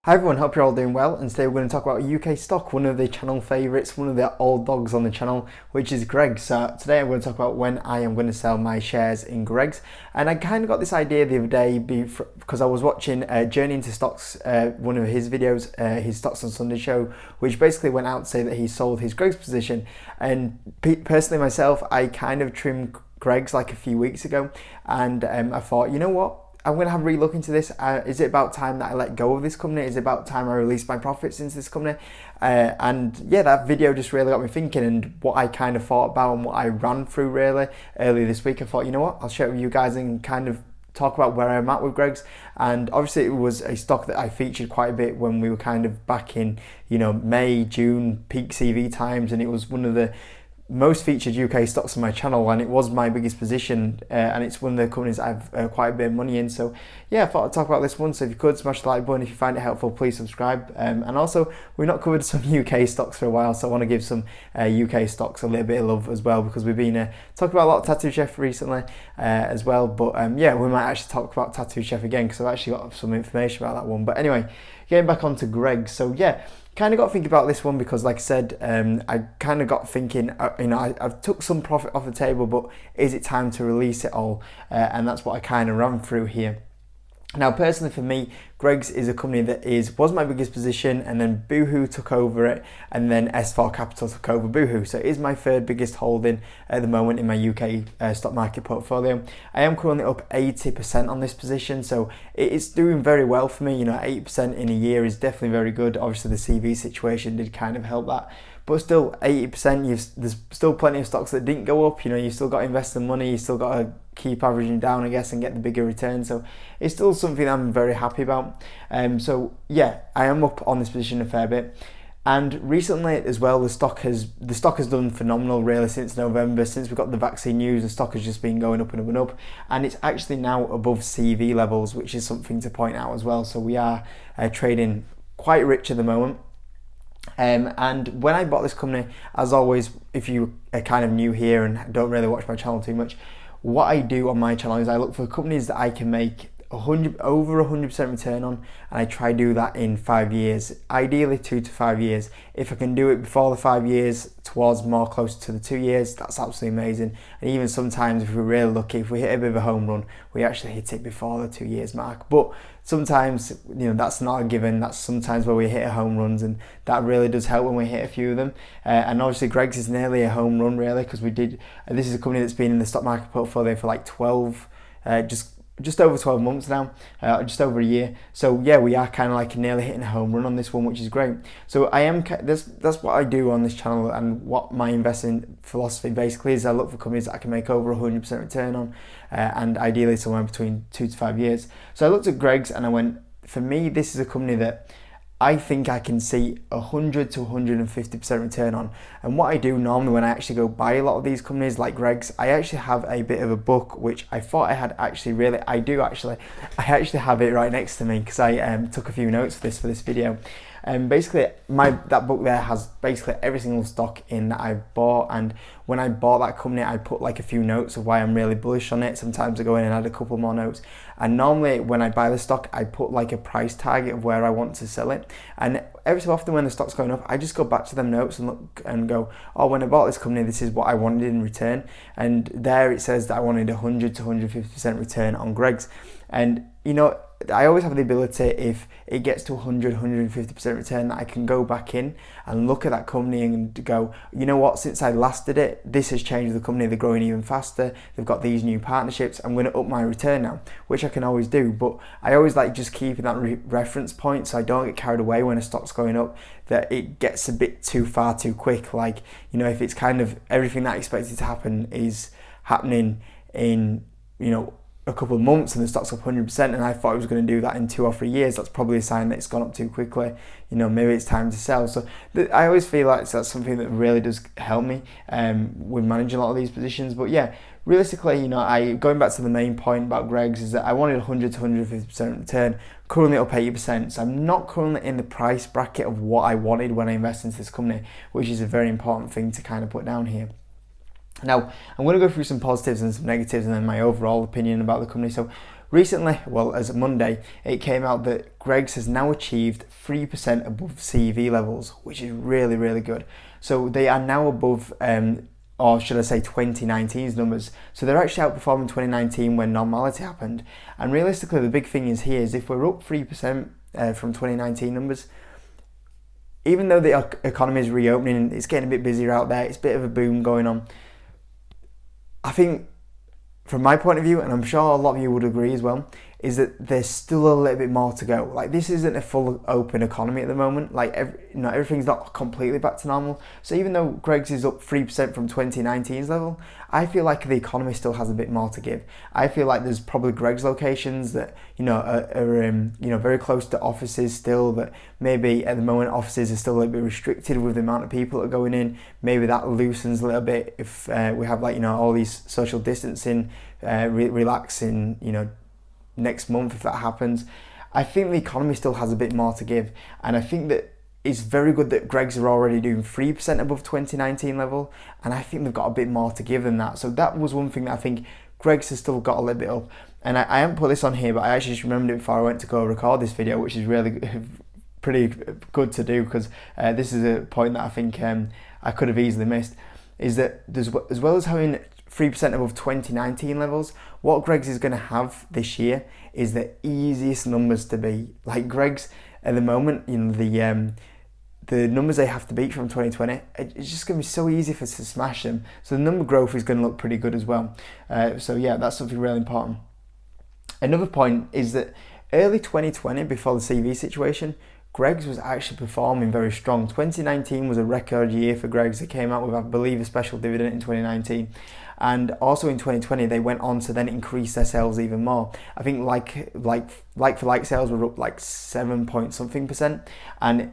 Hi everyone, hope you're all doing well, and today we're going to talk about UK stock, one of the channel favourites, one of the old dogs on the channel, which is Greggs. So today I'm going to talk about when I am going to sell my shares in Greggs. And I kind of got this idea the other day because I was watching Journey into Stocks, one of his videos, his Stocks on Sunday show, which basically went out to say that he sold his Greggs position. And personally myself, I kind of trimmed Greggs like a few weeks ago, and I thought, you know what? I'm going to have a relook into this. Is it about time that I let go of this company? Is it about time I release my profits into this company? And yeah, that video just really got me thinking, and what I kind of thought about and what I ran through really earlier this week. I thought, you know what, I'll share it with you guys and kind of talk about where I'm at with Greggs. And obviously it was a stock that I featured quite a bit when we were kind of back in, May, June, peak CV times, and it was one of the most featured UK stocks on my channel, and it was my biggest position, and it's one of the companies I've quite a bit of money in. So yeah, I thought I'd talk about this one. So if you could smash the like button, if you find it helpful, please subscribe. And also, we've not covered some UK stocks for a while, so I want to give some UK stocks a little bit of love as well, because we've been talking about a lot of Tattoo Chef recently as well. But yeah, we might actually talk about Tattoo Chef again, because I've actually got some information about that one. But anyway, getting back onto Greggs. So yeah, kind of got to think about this one because, like I said, I kind of got thinking, I've took some profit off the table, but is it time to release it all? And that's what I kind of ran through here. Now, personally for me, Greggs is a company that was my biggest position, and then Boohoo took over it, and then S4 Capital took over Boohoo. So it is my third biggest holding at the moment in my UK stock market portfolio. I am currently up 80% on this position, so it's doing very well for me. 8% in a year is definitely very good. Obviously, the CV situation did kind of help that. But still, 80%, there's still plenty of stocks that didn't go up. You've still got to invest the money, you still got to keep averaging down, I guess, and get the bigger return. So it's still something I'm very happy about. So yeah, I am up on this position a fair bit. And recently as well, the stock has done phenomenal really since November. Since we got the vaccine news, the stock has just been going up and up and up, and it's actually now above CV levels, which is something to point out as well. So we are trading quite rich at the moment. And when I bought this company, as always, if you are kind of new here and don't really watch my channel too much, what I do on my channel is I look for companies that I can make over 100% return on, and I try to do that in 5 years, ideally 2 to 5 years. If I can do it before the 5 years, towards more close to the 2 years, that's absolutely amazing. And even sometimes, if we're really lucky, if we hit a bit of a home run, we actually hit it before the 2 years mark. But sometimes, that's not a given. That's sometimes where we hit home runs, and that really does help when we hit a few of them. And obviously Greggs is nearly a home run really, because this is a company that's been in the stock market portfolio for like 12, just over 12 months now, just over a year. So yeah, we are kind of like nearly hitting a home run on this one, which is great. So that's what I do on this channel, and what my investing philosophy basically is. I look for companies that I can make over 100% return on, and ideally somewhere between 2 to 5 years. So I looked at Greggs and I went, for me, this is a company that I think I can see 100 to 150% return on. And what I do normally when I actually go buy a lot of these companies like Greggs, I actually have a bit of a book, which I thought I had I actually have it right next to me, because I took a few notes for this video. And basically that book there has basically every single stock in that I've bought, and when I bought that company I put like a few notes of why I'm really bullish on it. Sometimes I go in and add a couple more notes, and normally when I buy the stock I put like a price target of where I want to sell it. And every so often when the stock's going up, I just go back to them notes and look and go, oh, when I bought this company, this is what I wanted in return. And there it says that I wanted 100 to 150% return on Greggs. And I always have the ability, if it gets to 100, 150% return, that I can go back in and look at that company and go, you know what, since I last did it, this has changed the company, they're growing even faster, they've got these new partnerships, I'm going to up my return now, which I can always do. But I always like just keeping that reference point, so I don't get carried away when a stock's going up, that it gets a bit too far too quick. Like, if it's kind of everything that I expected to happen is happening in, a couple of months and the stock's up 100%, and I thought it was going to do that in 2 or 3 years, that's probably a sign that it's gone up too quickly. Maybe it's time to sell. So I always feel like that's something that really does help me with managing a lot of these positions. But yeah, realistically, going back to the main point about Greggs, is that I wanted 100 to 150% return, currently up 80%. So I'm not currently in the price bracket of what I wanted when I invest into this company, which is a very important thing to kind of put down here. Now, I'm going to go through some positives and some negatives, and then my overall opinion about the company. So recently, well, as of Monday, it came out that Greggs has now achieved 3% above CEV levels, which is really, really good. So they are now above, or should I say 2019's numbers. So they're actually outperforming 2019 when normality happened. And realistically, the big thing is here is if we're up 3% from 2019 numbers, even though the economy is reopening, it's getting a bit busier out there, it's a bit of a boom going on, I think from my point of view, and I'm sure a lot of you would agree as well, is that there's still a little bit more to go. Like, this isn't a full open economy at the moment. Like, everything's not completely back to normal. So even though Greggs is up 3% from 2019's level, I feel like the economy still has a bit more to give. I feel like there's probably Greggs locations that are very close to offices still, that maybe at the moment offices are still a little bit restricted with the amount of people that are going in. Maybe that loosens a little bit if we have all these social distancing, relaxing, next month if that happens. I think the economy still has a bit more to give, and I think that it's very good that Greggs are already doing 3% above 2019 level, and I think they've got a bit more to give than that. So that was one thing that I think Greggs has still got a little bit up, and I haven't put this on here, but I actually just remembered it before I went to go record this video, which is really pretty good to do, because this is a point that I think I could have easily missed, is that as well as having 3% above 2019 levels, what Greggs is going to have this year is the easiest numbers to beat. Like, Greggs at the moment, the numbers they have to beat from 2020, it's just going to be so easy for us to smash them. So the number growth is going to look pretty good as well. So yeah, that's something really important. Another point is that early 2020, before the CV situation, Greggs was actually performing very strong. 2019 was a record year for Greggs. They came out with, I believe, a special dividend in 2019. And also in 2020, they went on to then increase their sales even more. I think like for like sales were up like 7 point something percent. And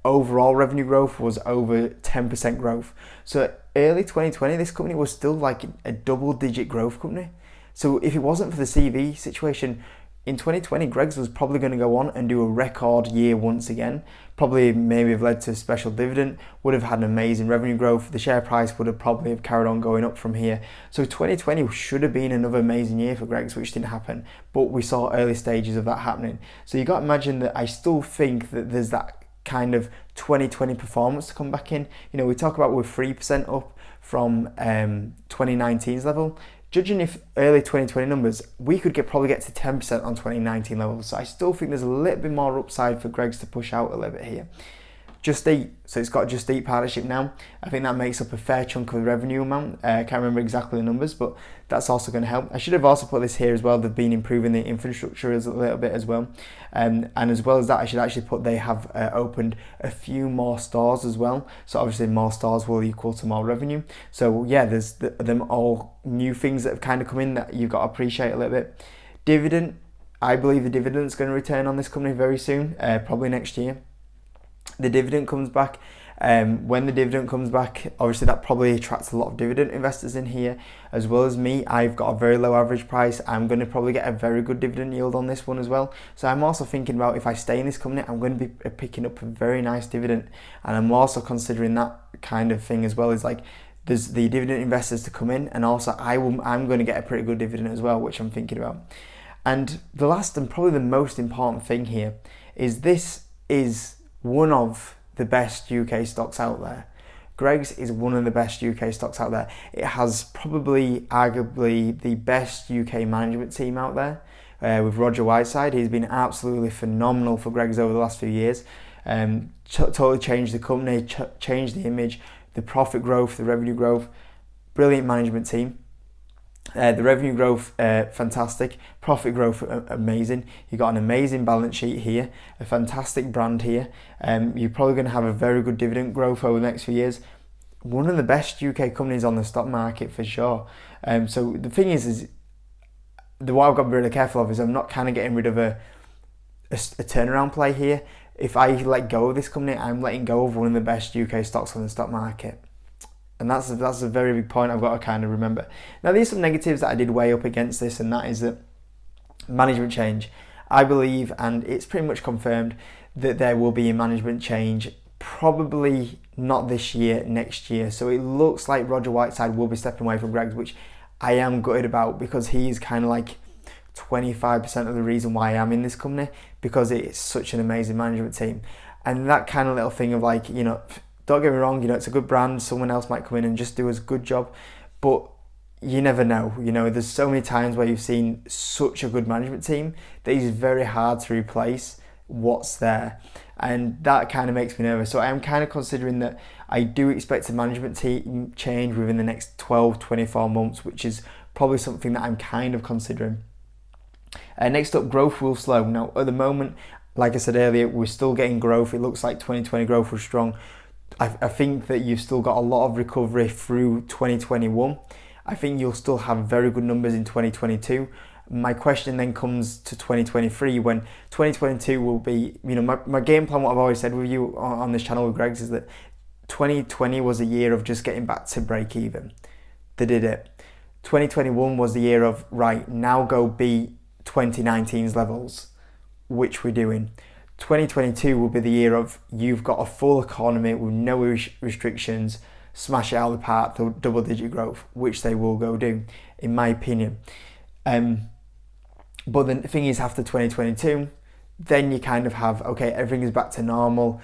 overall revenue growth was over 10% growth. So early 2020, this company was still like a double-digit growth company. So if it wasn't for the CV situation, in 2020, Greggs was probably going to go on and do a record year once again. Probably maybe have led to a special dividend, would have had an amazing revenue growth. The share price would have probably have carried on going up from here. So 2020 should have been another amazing year for Greggs, which didn't happen. But we saw early stages of that happening. So you got to imagine that I still think that there's that kind of 2020 performance to come back in. We talk about we're 3% up from 2019's level. Judging if early 2020 numbers, we could probably get to 10% on 2019 levels. So I still think there's a little bit more upside for Greggs to push out a little bit here. Just Eat, so it's got a Just Eat partnership now. I think that makes up a fair chunk of the revenue amount. I can't remember exactly the numbers, but that's also going to help. I should have also put this here as well. They've been improving the infrastructure a little bit as well. And as well as that, I should actually put they have opened a few more stores as well. So obviously more stores will equal to more revenue. So yeah, there's them all new things that have kind of come in that you've got to appreciate a little bit. Dividend, I believe the dividend's going to return on this company very soon, probably next year. The dividend comes back. When the dividend comes back, obviously that probably attracts a lot of dividend investors in here, as well as me. I've got a very low average price. I'm going to probably get a very good dividend yield on this one as well. So I'm also thinking about, if I stay in this company, I'm going to be picking up a very nice dividend, and I'm also considering that kind of thing as well. Is like, there's the dividend investors to come in, and also I'm going to get a pretty good dividend as well, which I'm thinking about. And the last and probably the most important thing here is this is one of the best UK stocks out there. Greggs is one of the best UK stocks out there. It has probably, arguably, the best UK management team out there. With Roger Whiteside, he's been absolutely phenomenal for Greggs over the last few years. Totally changed the company, changed the image, the profit growth, the revenue growth. Brilliant management team. The revenue growth, fantastic. Profit growth, amazing. You've got an amazing balance sheet here, a fantastic brand here. You're probably going to have a very good dividend growth over the next few years. One of the best UK companies on the stock market for sure. So the thing is what I've got to be really careful of is I'm not kind of getting rid of a turnaround play here. If I let go of this company, I'm letting go of one of the best UK stocks on the stock market. And that's a very big point I've got to kind of remember. Now, there's some negatives that I did weigh up against this, and that is that management change. I believe, and it's pretty much confirmed, that there will be a management change, probably not this year, next year. So it looks like Roger Whiteside will be stepping away from Greggs, which I am gutted about, because he's kind of like 25% of the reason why I am in this company, because it's such an amazing management team. And that kind of little thing of like, don't get me wrong, it's a good brand, someone else might come in and just do a good job, but you never know. There's so many times where you've seen such a good management team that it's very hard to replace what's there. And that kind of makes me nervous. So I am kind of considering that I do expect a management team change within the next 12, 24 months, which is probably something that I'm kind of considering. Next up, growth will slow. Now, at the moment, like I said earlier, we're still getting growth. It looks like 2020 growth was strong. I think that you've still got a lot of recovery through 2021. I think you'll still have very good numbers in 2022. My question then comes to 2023, when 2022 will be, my game plan, what I've always said with you on this channel with Greg's, is that 2020 was a year of just getting back to break even. They did it. 2021 was the year of, right, now go beat 2019's levels, which we're doing. 2022 will be the year of, you've got a full economy with no restrictions, smash it out of the park, the double-digit growth, which they will go do, in my opinion. But the thing is, after 2022, then you kind of have, okay, everything is back to normal.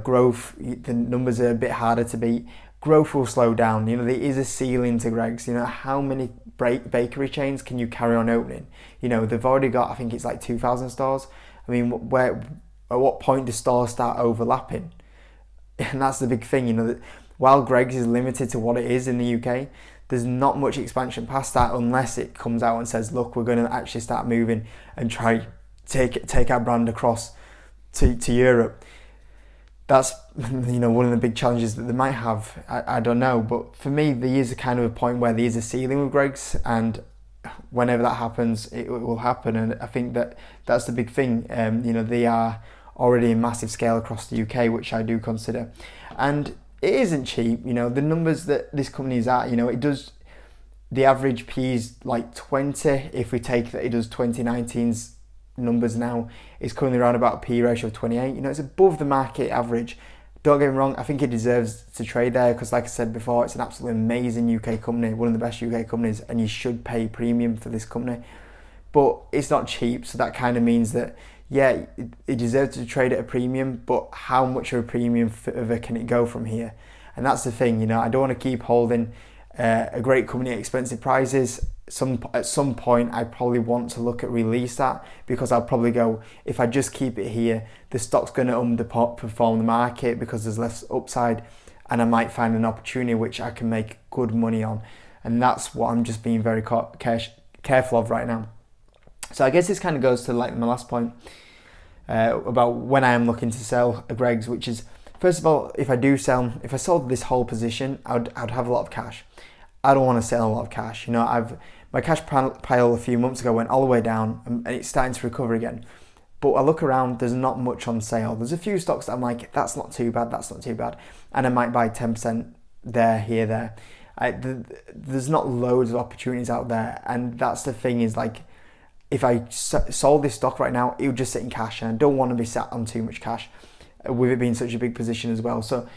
Growth, the numbers are a bit harder to beat. Growth will slow down. There is a ceiling to Greg's. How many bakery chains can you carry on opening? They've already got, I think it's like 2,000 stores. I mean, at what point do stores start overlapping? And that's the big thing, that while Greg's is limited to what it is in the UK, there's not much expansion past that, unless it comes out and says, look, we're going to actually start moving and try take our brand across to Europe. That's one of the big challenges that they might have. I don't know, but for me, there is a kind of a point where there is a ceiling with Greg's, and whenever that happens, it will happen. And I think that's the big thing. They are already in massive scale across the UK, which I do consider, and it isn't cheap. The numbers that this company is at, it does, the average P is like 20. If we take that it does 2019's numbers now, it's currently around about a P ratio of 28. It's above the market average. Don't get me wrong, I think it deserves to trade there, because like I said before, it's an absolutely amazing UK company, one of the best UK companies, and you should pay premium for this company. But it's not cheap, so that kind of means that, yeah, it deserves to trade at a premium, but how much of a premium further can it go from here? And that's the thing, I don't want to keep holding a great company at expensive prices. At some point, I probably want to look at release that, because I'll probably go, if I just keep it here, the stock's going to underperform the market because there's less upside, and I might find an opportunity which I can make good money on. And that's what I'm just being very careful of right now. So I guess this kind of goes to like my last point about when I am looking to sell a Greg's, which is, first of all, if I sold this whole position, I'd have a lot of cash. I don't want to sell a lot of cash. My cash pile a few months ago went all the way down, and it's starting to recover again. But I look around, there's not much on sale. There's a few stocks that I'm like, that's not too bad, and I might buy 10% there. There's not loads of opportunities out there, and that's the thing, is like, if I sold this stock right now, it would just sit in cash, and I don't want to be sat on too much cash, with it being such a big position as well. So,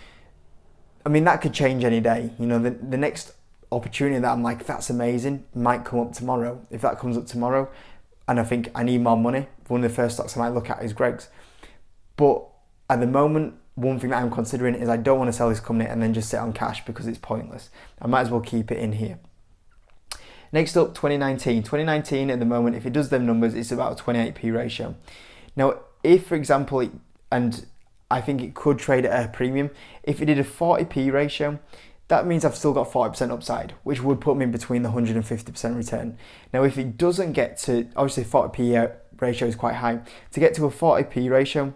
I mean, that could change any day. The next opportunity that I'm like, that's amazing, might come up tomorrow. If that comes up tomorrow, and I think I need more money, one of the first stocks I might look at is Greg's. But at the moment, one thing that I'm considering is I don't want to sell this company and then just sit on cash, because it's pointless. I might as well keep it in here. Next up, 2019. 2019 at the moment, if it does them numbers, it's about a 28p ratio. Now, if, for example, and I think it could trade at a premium, if it did a 40p ratio, that means I've still got 40% upside, which would put me between the 150% return. Now, if it doesn't get to, obviously 40p ratio is quite high, to get to a 40p ratio,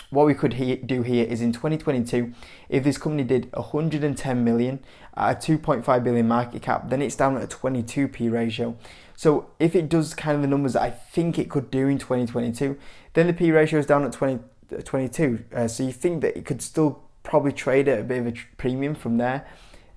what we could do here is in 2022, if this company did 110 million at a 2.5 billion market cap, then it's down at a 22p ratio. So if it does kind of the numbers that I think it could do in 2022, then the P ratio is down at 22. So you think that it could still probably trade at a bit of a premium from there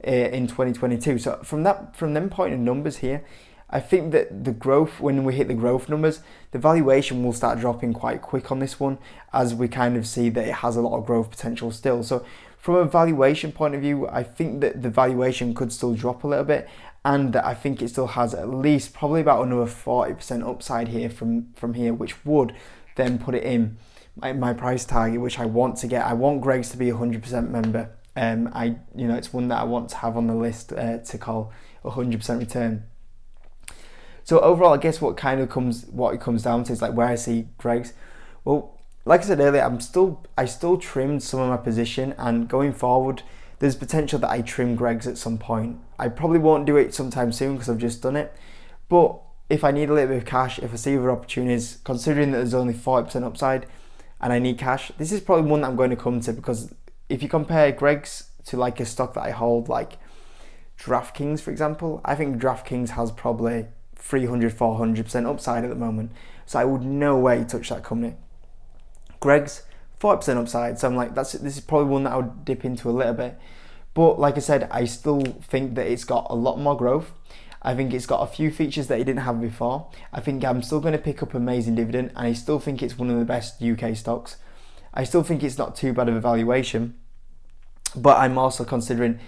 in 2022. So from them point of numbers here, I think that the growth, when we hit the growth numbers, the valuation will start dropping quite quick on this one, as we kind of see that it has a lot of growth potential still. So from a valuation point of view, I think that the valuation could still drop a little bit, and I think it still has at least probably about another 40% upside here from here, which would then put it in my price target, which I want to get. I want Greggs to be 100% member. It's one that I want to have on the list to call 100% return. So overall, I guess what it comes down to is like where I see Greggs. Well, like I said earlier, I still trimmed some of my position, and going forward, there's potential that I trim Greggs at some point. I probably won't do it sometime soon because I've just done it. But if I need a little bit of cash, if I see other opportunities, considering that there's only 40% upside and I need cash, this is probably one that I'm going to come to, because if you compare Greggs to like a stock that I hold, like DraftKings, for example, I think DraftKings has probably 300-400% upside at the moment. So I would no way touch that company. Greggs, 40% upside. So I'm like, this is probably one that I would dip into a little bit. But like I said, I still think that it's got a lot more growth. I think it's got a few features that it didn't have before. I think I'm still going to pick up amazing dividend, and I still think it's one of the best UK stocks. I still think it's not too bad of a valuation, but I'm also considering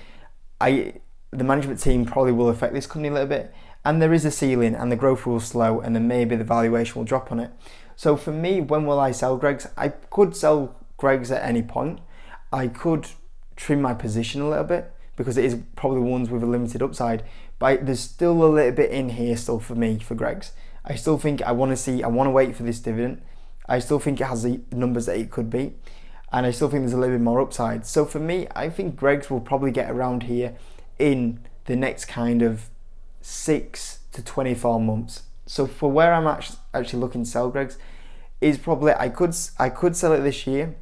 the management team probably will affect this company a little bit, and there is a ceiling, and the growth will slow, and then maybe the valuation will drop on it. So for me, when will I sell Greggs? I could sell Greggs at any point. I could trim my position a little bit because it is probably ones with a limited upside, but there's still a little bit in here still for me for Greggs. I still think I want to wait for this dividend. I still think it has the numbers that it could be, and I still think there's a little bit more upside. So for me, I think Greggs will probably get around here in the next kind of 6 to 24 months. So for where I'm actually looking to sell Greggs is probably I could sell it this year,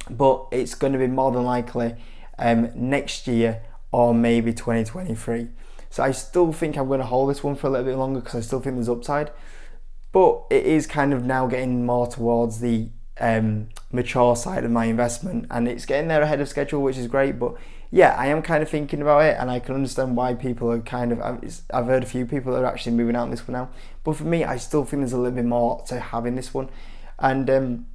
but it's going to be more than likely next year or maybe 2023. So I still think I'm going to hold this one for a little bit longer because I still think there's upside, but it is kind of now getting more towards the mature side of my investment, and it's getting there ahead of schedule, which is great. But yeah, I am kind of thinking about it, and I can understand why people are kind of, I've heard a few people that are actually moving out on this one now, but for me, I still think there's a little bit more to having this one. And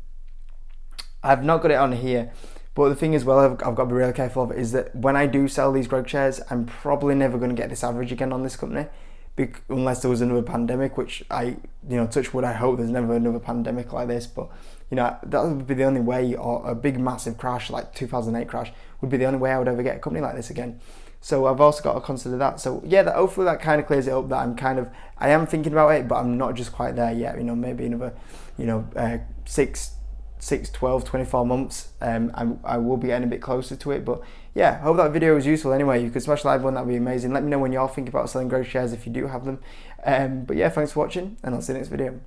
I've not got it on here, but the thing as well I've got to be really careful of is that when I do sell these Greg shares, I'm probably never going to get this average again on this company, unless there was another pandemic, which touch wood, I hope there's never another pandemic like this, but that would be the only way, or a big massive crash like 2008 crash would be the only way I would ever get a company like this again. So I've also got to consider that. So yeah, hopefully that kind of clears it up, that I am thinking about it, but I'm not just quite there yet. Maybe another 6, 12, 24 months, I will be getting a bit closer to it. But yeah, hope that video was useful anyway. You could smash the like button, that would be amazing. Let me know when you're thinking about selling Greg shares if you do have them. But yeah, thanks for watching, and I'll see you next video.